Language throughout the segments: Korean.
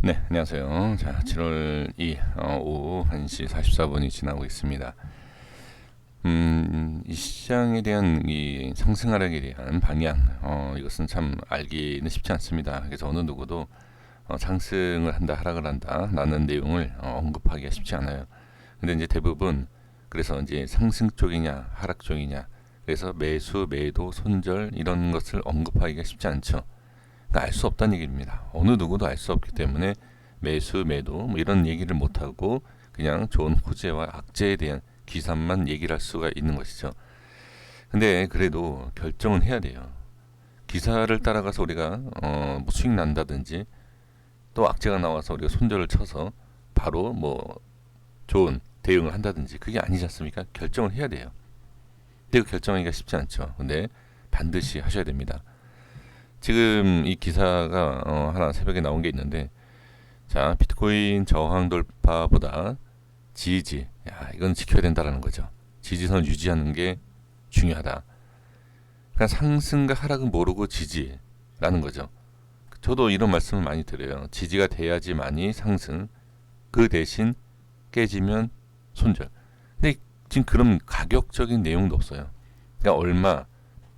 네, 안녕하세요. 자, 7월 2 오후 1시 44분이 지나고 있습니다. 이 시장에 대한 이 상승 하락에 대한 방향, 이것은 참 알기는 쉽지 않습니다. 그래서 어느 누구도 상승을 한다, 하락을 한다, 라는 내용을 언급하기가 쉽지 않아요. 근데 이제 대부분 그래서 이제 상승 쪽이냐, 하락 쪽이냐, 그래서 매수, 매도, 손절 이런 것을 언급하기가 쉽지 않죠. 그러니까 알 수 없다는 얘기입니다. 어느 누구도 알 수 없기 때문에 매수, 매도 뭐 이런 얘기를 못하고 그냥 좋은 호재와 악재에 대한 기사만 얘기를 할 수가 있는 것이죠. 근데 그래도 결정은 해야 돼요. 기사를 따라가서 우리가 뭐 수익 난다든지 또 악재가 나와서 우리가 손절을 쳐서 바로 뭐 좋은 대응을 한다든지 그게 아니지 않습니까? 결정을 해야 돼요. 근데 그 결정하기가 쉽지 않죠. 근데 반드시 하셔야 됩니다. 지금 이 기사가 하나 새벽에 나온 게 있는데, 자, 비트코인 저항 돌파보다 지지, 야, 이건 지켜야 된다라는 거죠. 지지선 유지하는 게 중요하다. 그러니까 상승과 하락은 모르고 지지라는 거죠. 저도 이런 말씀을 많이 드려요. 지지가 돼야지만이 상승, 그 대신 깨지면 손절. 근데 지금 그런 가격적인 내용도 없어요. 그러니까 얼마,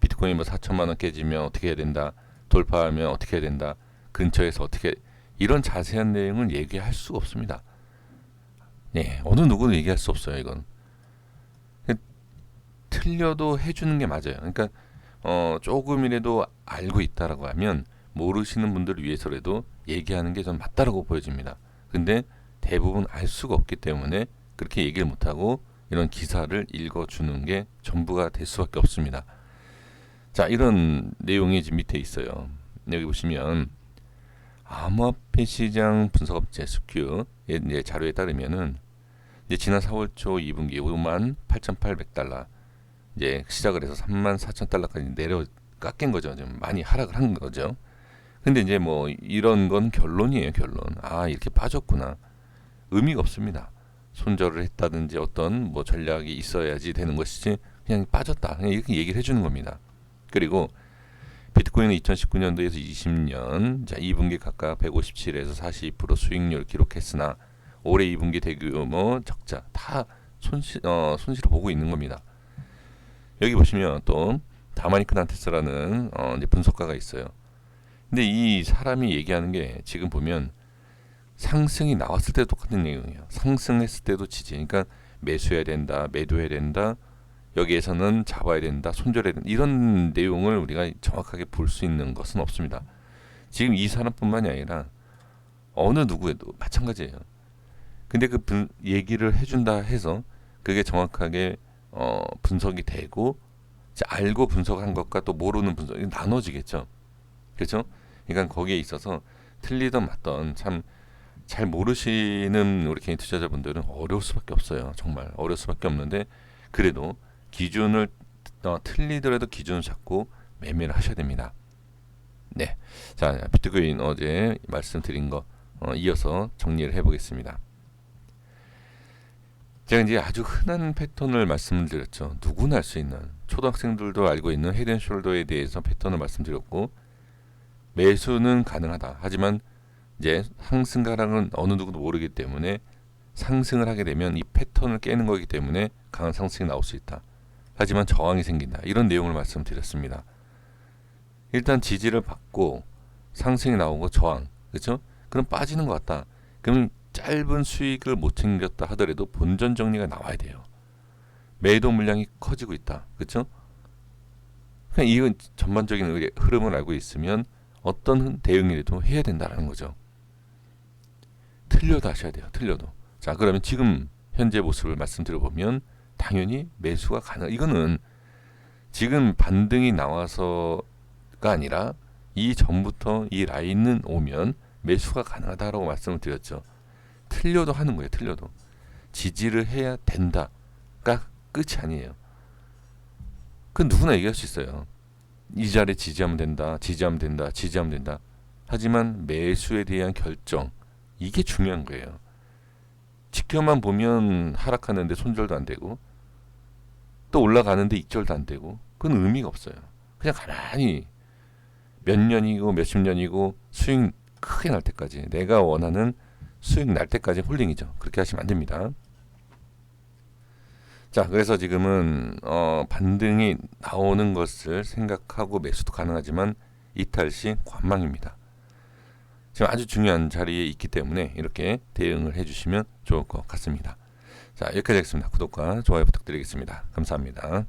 비트코인 뭐 4천만 원 깨지면 어떻게 해야 된다, 돌파하면 어떻게 해야 된다, 근처에서 어떻게, 이런 자세한 내용은 얘기할 수가 없습니다. 네, 어느 누구도 얘기할 수 없어요, 이건. 틀려도 해주는 게 맞아요. 그러니까 조금이라도 알고 있다라고 하면 모르시는 분들을 위해서라도 얘기하는 게 전 맞다라고 보여집니다. 근데 대부분 알 수가 없기 때문에 그렇게 얘기를 못하고 이런 기사를 읽어주는 게 전부가 될 수밖에 없습니다. 자, 이런 내용이 지금 밑에 있어요. 여기 보시면 암호화폐 시장 분석업체 스큐 자료에 따르면은 이제 지난 4월 초 2분기 5만 8,800달러 이제 시작을 해서 3만 4천 달러까지 내려 깎인 거죠. 좀 많이 하락을 한 거죠. 근데 이제 뭐 이런 건 결론이에요, 결론. 아, 이렇게 빠졌구나. 의미가 없습니다. 손절을 했다든지 어떤 뭐 전략이 있어야지 되는 것이지 그냥 빠졌다. 그냥 이렇게 얘기를 해주는 겁니다. 그리고 비트코인은 2019년도에서 20년 자 2분기 각각 157에서 42% 수익률 기록했으나 올해 2분기 대규모 적자 다 손실을 보고 있는 겁니다. 여기 보시면 또 다마니크 난테스라는 이제 분석가가 있어요. 근데 이 사람이 얘기하는 게 지금 보면 상승이 나왔을 때도 똑같은 내용이에요. 상승했을 때도 지지. 그러니까 매수해야 된다, 매도해야 된다. 여기에서는 잡아야 된다, 손절해야 된다. 이런 내용을 우리가 정확하게 볼 수 있는 것은 없습니다. 지금 이 사람뿐만이 아니라 어느 누구에도 마찬가지예요. 근데 그 얘기를 해준다 해서 그게 정확하게 분석이 되고 알고 분석한 것과 또 모르는 분석이 나눠지겠죠. 그렇죠? 그러니까 거기에 있어서 틀리던 맞던 참 잘 모르시는 우리 개인 투자자분들은 어려울 수밖에 없어요. 정말 어려울 수밖에 없는데 그래도 기준을 틀리더라도 기준을 잡고 매매를 하셔야 됩니다. 네, 자 비트코인 어제 말씀드린 거 이어서 정리를 해보겠습니다. 제가 이제 아주 흔한 패턴을 말씀드렸죠. 누구나 알 수 있는 초등학생들도 알고 있는 헤드앤숄더에 대해서 패턴을 말씀드렸고 매수는 가능하다. 하지만 이제 상승가랑은 어느 누구도 모르기 때문에 상승을 하게 되면 이 패턴을 깨는 거기 때문에 강한 상승이 나올 수 있다. 하지만 저항이 생긴다. 이런 내용을 말씀드렸습니다. 일단 지지를 받고 상승이 나오고 저항, 그렇죠? 그럼 빠지는 것 같다. 그럼 짧은 수익을 못 챙겼다 하더라도 본전 정리가 나와야 돼요. 매도 물량이 커지고 있다, 그렇죠? 그냥 이건 전반적인 흐름을 알고 있으면 어떤 대응이라도 해야 된다는 거죠. 틀려도 하셔야 돼요. 틀려도. 자, 그러면 지금 현재 모습을 말씀드려보면 당연히 매수가 가능. 이거는 지금 반등이 나와서가 아니라 이 전부터 이 라인은 오면 매수가 가능하다라고 말씀을 드렸죠. 틀려도 하는 거예요. 틀려도. 지지를 해야 된다가 끝이 아니에요. 그건 누구나 얘기할 수 있어요. 이 자리에 지지하면 된다. 지지하면 된다. 지지하면 된다. 하지만 매수에 대한 결정, 이게 중요한 거예요. 지켜만 보면 하락하는데 손절도 안 되고 또 올라가는데 익절도 안 되고 그건 의미가 없어요. 그냥 가만히 몇 년이고 몇십 년이고 수익 크게 날 때까지, 내가 원하는 수익 날 때까지 홀딩이죠. 그렇게 하시면 안 됩니다. 자, 그래서 지금은 반등이 나오는 것을 생각하고 매수도 가능하지만 이탈 시 관망입니다. 지금 아주 중요한 자리에 있기 때문에 이렇게 대응을 해주시면 좋을 것 같습니다. 자, 여기까지 하겠습니다. 구독과 좋아요 부탁드리겠습니다. 감사합니다.